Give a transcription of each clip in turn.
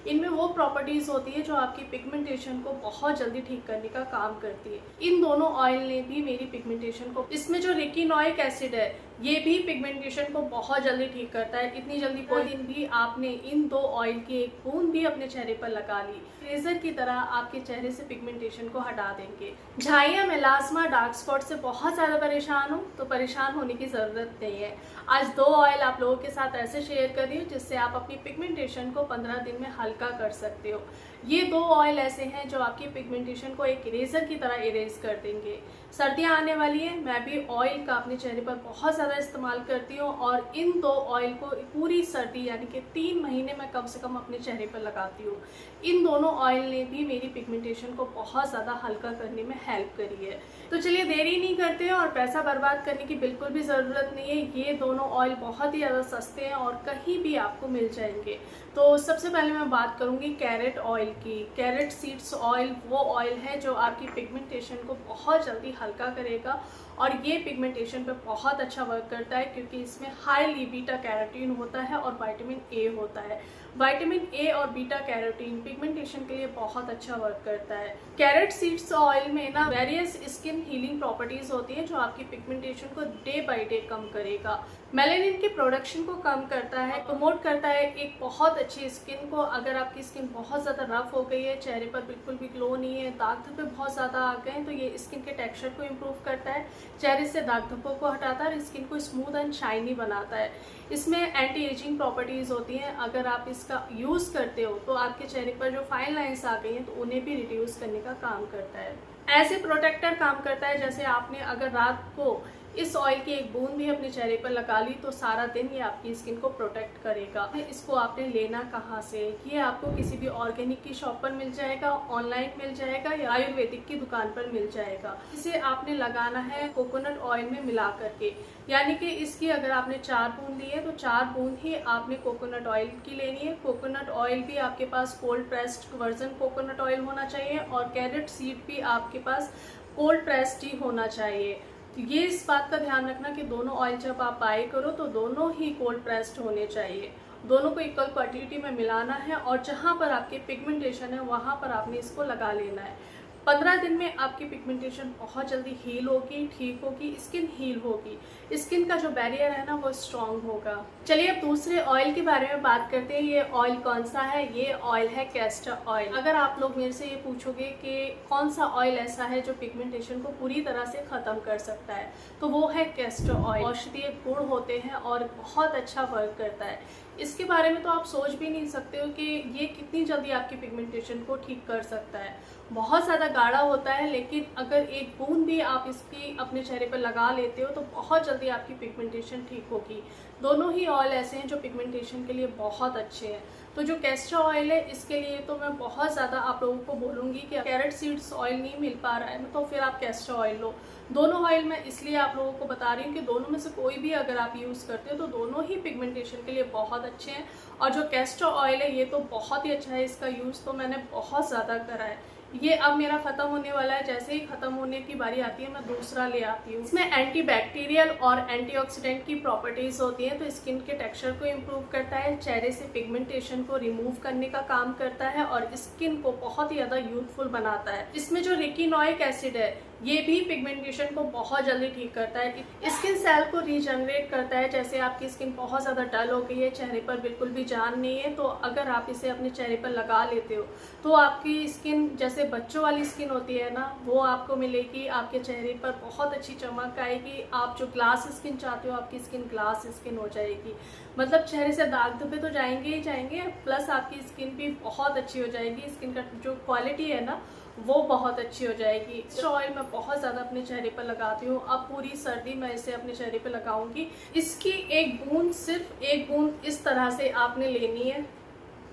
इनमें वो प्रॉपर्टीज़ होती है जो आपकी पिगमेंटेशन को बहुत जल्दी ठीक करने का काम करती है। इन दोनों ऑयल ने भी मेरी पिगमेंटेशन को, इसमें जो रेटिनोइक एसिड है ये भी पिगमेंटेशन को बहुत जल्दी ठीक करता है। इतनी जल्दी कोई दिन भी आपने इन दो ऑयल की एक बूंद भी अपने चेहरे पर लगा ली, लेजर की तरह आपके चेहरे से पिगमेंटेशन को हटा देंगे। झाइयाँ, मेलास्मा, डार्क स्पॉट से बहुत ज़्यादा परेशान हो तो परेशान होने की ज़रूरत नहीं है। आज दो ऑयल आप लोगों के साथ ऐसे शेयर कर रही हूँ जिससे आप अपनी पिगमेंटेशन को 15 दिन में हल्का कर सकते हो। ये दो ऑयल ऐसे हैं जो आपकी पिगमेंटेशन को एक इरेजर की तरह इरेज कर देंगे। सर्दियाँ आने वाली है, मैं भी ऑयल का अपने चेहरे पर बहुत ज़्यादा इस्तेमाल करती हूँ और इन दो ऑयल को पूरी सर्दी यानी कि 3 महीने में कम से कम अपने चेहरे पर लगाती हूँ। इन दोनों ऑयल ने भी मेरी पिगमेंटेशन को बहुत ज़्यादा हल्का करने में हेल्प करी है। तो चलिए देरी नहीं करते हैं और पैसा बर्बाद करने की बिल्कुल भी ज़रूरत नहीं है। ये दोनों ऑयल बहुत ही ज़्यादा सस्ते हैं और कहीं भी आपको मिल जाएंगे। तो सबसे पहले मैं बात करूंगी कैरेट ऑयल की। कैरेट सीड्स ऑयल वो ऑयल है जो आपकी पिगमेंटेशन को बहुत जल्दी हल्का करेगा और ये पिगमेंटेशन पे बहुत अच्छा वर्क करता है क्योंकि इसमें हाईली बीटा कैरोटीन होता है और विटामिन ए होता है। विटामिन ए और बीटा कैरोटीन पिगमेंटेशन के लिए बहुत अच्छा वर्क करता है। कैरेट सीड्स ऑयल में ना वेरियस स्किन हीलिंग प्रॉपर्टीज होती है जो आपकी पिगमेंटेशन को डे बाय डे कम करेगा। मेलानिन के प्रोडक्शन को कम करता है, प्रमोट करता है एक बहुत अच्छी स्किन को। अगर आपकी स्किन बहुत ज़्यादा रफ हो गई है, चेहरे पर बिल्कुल भी ग्लो नहीं है, दाग धब्बे बहुत ज़्यादा आ गए हैं, तो ये स्किन के टेक्सचर को इम्प्रूव करता है, चेहरे से दाग धब्बों को हटाता है और स्किन को स्मूथ एंड शाइनी बनाता है। इसमें एंटी एजिंग प्रॉपर्टीज़ होती हैं। अगर आप इसका यूज़ करते हो तो आपके चेहरे पर जो फाइन लाइंस आ गई हैं तो उन्हें भी रिड्यूस करने का काम करता है। ऐसे प्रोटेक्टर काम करता है जैसे आपने अगर रात को इस ऑयल की एक बूंद भी अपने चेहरे पर लगा ली तो सारा दिन ये आपकी स्किन को प्रोटेक्ट करेगा। इसको आपने लेना कहाँ से? ये आपको किसी भी ऑर्गेनिक की शॉप पर मिल जाएगा, ऑनलाइन मिल जाएगा या आयुर्वेदिक की दुकान पर मिल जाएगा। इसे आपने लगाना है कोकोनट ऑयल में मिला करके, यानी कि इसकी अगर आपने 4 बूंद ली है तो 4 बूंद ही आपने कोकोनट ऑयल की लेनी है। कोकोनट ऑयल भी आपके पास cold pressed version coconut oil होना चाहिए और कैरेट सीड भी आपके पास कोल्ड प्रेस्ड ही होना चाहिए। ये इस बात का ध्यान रखना कि दोनों ऑयल जब आप बाय करो तो दोनों ही कोल्ड प्रेस्ड होने चाहिए। दोनों को इक्वल क्वांटिटी में मिलाना है और जहाँ पर आपके पिगमेंटेशन है वहाँ पर आपने इसको लगा लेना है। 15 दिन में आपकी पिगमेंटेशन बहुत जल्दी हील होगी, ठीक होगी, स्किन हील होगी, स्किन का जो बैरियर है ना वो स्ट्रांग होगा। चलिए अब दूसरे ऑयल के बारे में बात करते हैं। ये ऑयल कौन सा है? ये ऑयल है कैस्टर ऑयल। अगर आप लोग मेरे से ये पूछोगे कि कौन सा ऑयल ऐसा है जो पिगमेंटेशन को पूरी तरह से ख़त्म कर सकता है, तो वो है कैस्टर ऑयल। औषधीय गुण होते हैं और बहुत अच्छा वर्क करता है। इसके बारे में तो आप सोच भी नहीं सकते हो कि ये कितनी जल्दी आपकी पिगमेंटेशन को ठीक कर सकता है। बहुत ज़्यादा गाढ़ा होता है लेकिन अगर एक बूंद भी आप इसकी अपने चेहरे पर लगा लेते हो तो बहुत जल्दी आपकी पिगमेंटेशन ठीक होगी। दोनों ही ऑयल ऐसे हैं जो पिगमेंटेशन के लिए बहुत अच्छे हैं। तो जो कैस्टर ऑयल है इसके लिए तो मैं बहुत ज़्यादा आप लोगों को बोलूँगी कि कैरेट सीड्स ऑयल नहीं मिल पा रहा है तो फिर आप कैस्टर ऑयल लो। दोनों ऑयल मैं इसलिए आप लोगों को बता रही हूँ कि दोनों में से कोई भी अगर आप यूज़ करते हो तो दोनों ही पिगमेंटेशन के लिए बहुत अच्छे हैं। और जो कैस्टर ऑयल है ये तो बहुत ही अच्छा है, इसका यूज़ तो मैंने बहुत ज़्यादा करा है। ये अब मेरा ख़त्म होने वाला है, जैसे ही ख़त्म होने की बारी आती है मैं दूसरा ले आती हूँ। इसमें एंटीबैक्टीरियल और एंटीऑक्सीडेंट की प्रॉपर्टीज़ होती हैं, तो स्किन के टेक्सचर को इम्प्रूव करता है, चेहरे से पिगमेंटेशन को रिमूव करने का काम करता है और स्किन को बहुत ही ज़्यादा यूथफुल बनाता है। इसमें जो रेटिनोइक एसिड है ये भी पिगमेंटेशन को बहुत जल्दी ठीक करता है, स्किन सेल को रीजनरेट करता है। जैसे आपकी स्किन बहुत ज़्यादा डल हो गई है, चेहरे पर बिल्कुल भी जान नहीं है, तो अगर आप इसे अपने चेहरे पर लगा लेते हो तो आपकी स्किन जैसे बच्चों वाली स्किन होती है ना वो आपको मिलेगी। आपके चेहरे पर बहुत अच्छी चमक आएगी। आप जो ग्लास स्किन चाहते हो आपकी स्किन ग्लास स्किन हो जाएगी। मतलब चेहरे से दाग धब्बे तो जाएंगे ही जाएंगे, प्लस आपकी स्किन भी बहुत अच्छी हो जाएगी। स्किन का जो क्वालिटी है ना वो बहुत अच्छी हो जाएगी। इस ऑयल मैं बहुत ज़्यादा अपने चेहरे पर लगाती हूँ। अब पूरी सर्दी मैं इसे अपने चेहरे पर लगाऊंगी। इसकी एक बूंद, सिर्फ एक बूंद इस तरह से आपने लेनी है,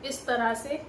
इस तरह से,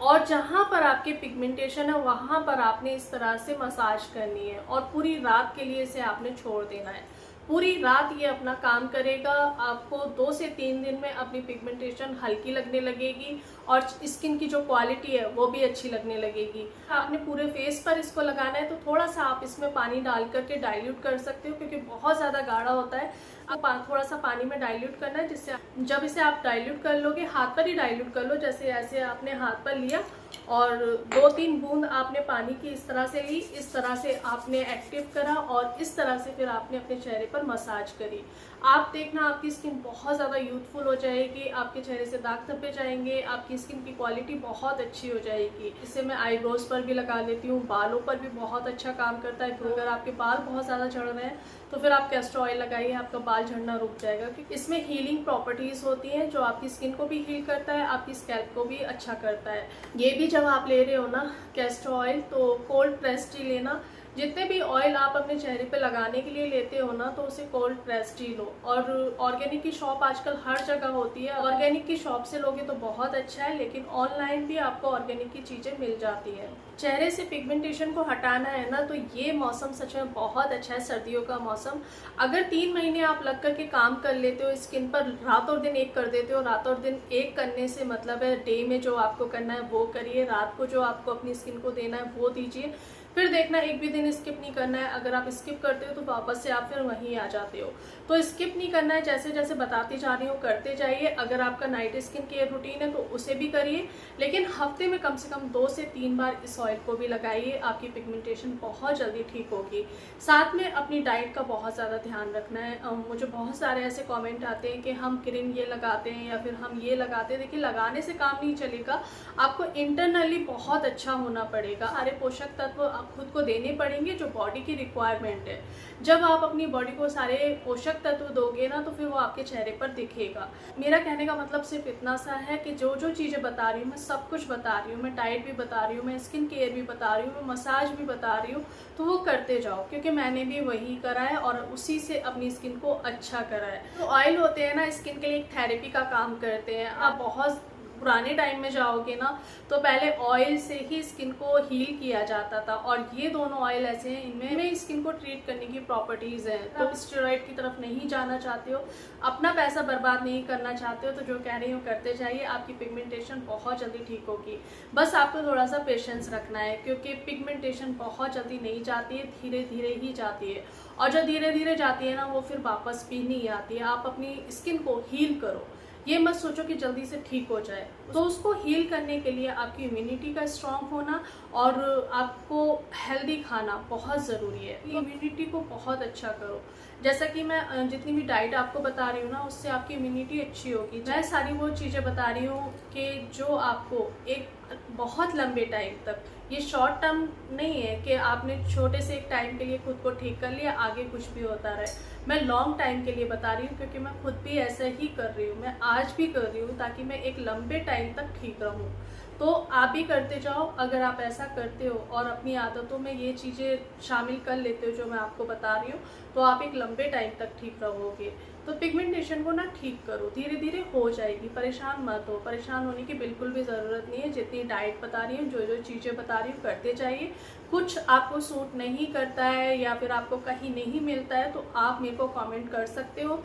और जहाँ पर आपके पिगमेंटेशन है वहाँ पर आपने इस तरह से मसाज करनी है और पूरी रात के लिए इसे आपने छोड़ देना है। पूरी रात ये अपना काम करेगा। आपको 2 से 3 दिन में अपनी पिगमेंटेशन हल्की लगने लगेगी और स्किन की जो क्वालिटी है वो भी अच्छी लगने लगेगी। आपने पूरे फेस पर इसको लगाना है तो थोड़ा सा आप इसमें पानी डाल करके डाइल्यूट कर सकते हो क्योंकि बहुत ज़्यादा गाढ़ा होता है। आप थोड़ा सा पानी में डाइल्यूट करना है, जिससे जब इसे आप डाइल्यूट कर लोगे, हाथ पर ही डाइल्यूट कर लो, जैसे ऐसे आपने हाथ पर लिया और 2-3 बूंद आपने पानी की इस तरह से ली, इस तरह से आपने एक्टिव करा और इस तरह से फिर आपने अपने चेहरे पर मसाज करी। आप देखना आपकी स्किन बहुत ज़्यादा यूथफुल हो जाएगी, आपके चेहरे से दाग धब्बे जाएंगे, आपकी स्किन की क्वालिटी बहुत अच्छी हो जाएगी। इसे मैं आईब्रोज पर भी लगा लेती हूँ, बालों पर भी बहुत अच्छा काम करता है। अगर आपके बाल बहुत ज़्यादा झड़ रहे हैं तो फिर आप कैस्टर ऑयल लगाइए, आपका बाल झड़ना रुक जाएगा, क्योंकि इसमें हीलिंग प्रॉपर्टीज़ होती हैं जो आपकी स्किन को भी हील करता है, आपकी स्कैल्प को भी अच्छा करता है। ये भी जब आप ले रहे हो ना कैस्टर ऑयल, तो कोल्ड प्रेस्ड ही लेना। जितने भी ऑयल आप अपने चेहरे पे लगाने के लिए लेते हो ना, तो उसे कोल्ड प्रेस्ड ही लो। और ऑर्गेनिक की शॉप आजकल हर जगह होती है, ऑर्गेनिक की शॉप से लोगे तो बहुत अच्छा है, लेकिन ऑनलाइन भी आपको ऑर्गेनिक की चीज़ें मिल जाती है। चेहरे से पिगमेंटेशन को हटाना है ना, तो ये मौसम सच में बहुत अच्छा है, सर्दियों का मौसम। अगर 3 महीने आप लग करके काम कर लेते हो स्किन पर, रात और दिन एक कर देते हो, रात और दिन एक करने से मतलब है डे में जो आपको करना है वो करिए, रात को जो आपको अपनी स्किन को देना है वो दीजिए। फिर देखना एक भी दिन स्किप नहीं करना है। अगर आप स्किप करते हो तो वापस से आप फिर वहीं आ जाते हो, तो स्किप नहीं करना है। जैसे जैसे बताती जा रही हूँ करते जाइए। अगर आपका नाइट स्किन केयर रूटीन है तो उसे भी करिए, लेकिन हफ्ते में कम से कम 2 से 3 बार इस ऑयल को भी लगाइए, आपकी पिगमेंटेशन बहुत जल्दी ठीक होगी। साथ में अपनी डाइट का बहुत ज़्यादा ध्यान रखना है। मुझे बहुत सारे ऐसे कॉमेंट आते हैं कि हम क्रीम ये लगाते हैं या फिर हम ये लगाते हैं। देखिए, लगाने से काम नहीं चलेगा, आपको इंटरनली बहुत अच्छा होना पड़ेगा। सारे पोषक तत्व खुद को देने पड़ेंगे जो बॉडी की रिक्वायरमेंट है। जब आप अपनी बॉडी को सारे पोषक तत्व दोगे ना, तो फिर वो आपके चेहरे पर दिखेगा। मेरा कहने का मतलब सिर्फ इतना सा है कि जो जो चीज़ें बता रही हूँ मैं सब कुछ बता रही हूँ, मैं डाइट भी बता रही हूँ, मैं स्किन केयर भी बता रही हूँ, मैं मसाज भी बता रही हूँ, तो वो करते जाओ, क्योंकि मैंने भी वही करा है और उसी से अपनी स्किन को अच्छा करा है। तो ऑयल होते हैं ना, स्किन के लिए एक थेरेपी का काम करते हैं। आप बहुत पुराने टाइम में जाओगे ना, तो पहले ऑयल से ही स्किन को हील किया जाता था, और ये दोनों ऑयल ऐसे हैं इनमें स्किन को ट्रीट करने की प्रॉपर्टीज़ हैं। तो आप स्टेरॉइड की तरफ नहीं जाना चाहते हो, अपना पैसा बर्बाद नहीं करना चाहते हो, तो जो कह रही हूँ करते जाइए, आपकी पिगमेंटेशन बहुत जल्दी ठीक होगी। बस आपको थोड़ा सा पेशेंस रखना है, क्योंकि पिगमेंटेशन बहुत जल्दी नहीं जाती है, धीरे धीरे ही जाती है, और जो धीरे धीरे जाती है ना वो फिर वापस भी नहीं आती है। आप अपनी स्किन को हील करो, ये मत सोचो कि जल्दी से ठीक हो जाए। तो उसको हील करने के लिए आपकी इम्यूनिटी का स्ट्रॉन्ग होना और आपको हेल्दी खाना बहुत ज़रूरी है। इम्यूनिटी को बहुत अच्छा करो। जैसा कि मैं जितनी भी डाइट आपको बता रही हूँ ना, उससे आपकी इम्यूनिटी अच्छी होगी। मैं सारी वो चीज़ें बता रही हूँ कि जो आपको एक बहुत लंबे टाइम तक, ये शॉर्ट टर्म नहीं है कि आपने छोटे से एक टाइम के लिए खुद को ठीक कर लिया, आगे कुछ भी होता रहे। मैं लॉन्ग टाइम के लिए बता रही हूँ, क्योंकि मैं खुद भी ऐसा ही कर रही हूँ, मैं आज भी कर रही हूँ, ताकि मैं एक लंबे टाइम तक ठीक रहूँ। तो आप भी करते जाओ। अगर आप ऐसा करते हो और अपनी आदतों में ये चीज़ें शामिल कर लेते हो जो मैं आपको बता रही हूँ, तो आप एक लंबे टाइम तक ठीक रहोगे। तो पिगमेंटेशन को ना ठीक करो, धीरे धीरे हो जाएगी, परेशान मत हो। परेशान होने की बिल्कुल भी ज़रूरत नहीं है। जितनी डाइट बता रही हूँ, जो जो चीज़ें बता रही हूँ करते जाइए। कुछ आपको सूट नहीं करता है या फिर आपको कहीं नहीं मिलता है, तो आप मेरे को कमेंट कर सकते हो।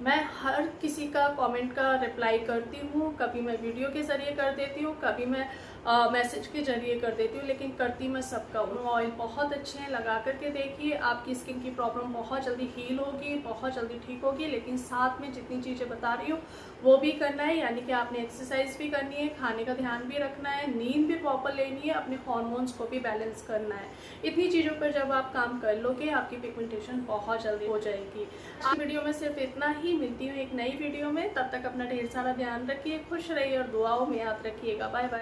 मैं हर किसी का कमेंट का रिप्लाई करती हूँ। कभी मैं वीडियो के ज़रिए कर देती हूँ, कभी मैं मैसेज के ज़रिए कर देती हूँ, लेकिन करती मैं सबका हूँ। ऑयल बहुत अच्छे हैं, लगा करके देखिए, आपकी स्किन की प्रॉब्लम बहुत जल्दी हील होगी, बहुत जल्दी ठीक होगी। लेकिन साथ में जितनी चीज़ें बता रही हूँ वो भी करना है, यानी कि आपने एक्सरसाइज भी करनी है, खाने का ध्यान भी रखना है, नींद भी प्रॉपर लेनी है, अपने हॉर्मोन्स को भी बैलेंस करना है। इतनी चीज़ों पर जब आप काम कर लोगे, आपकी पिगमेंटेशन बहुत जल्दी हो जाएगी। आज वीडियो में सिर्फ इतना ही। मिलती हूँ एक नई वीडियो में, तब तक अपना ढेर सारा ध्यान रखिए, खुश रहिए और दुआओं में याद रखिएगा। Bye bye.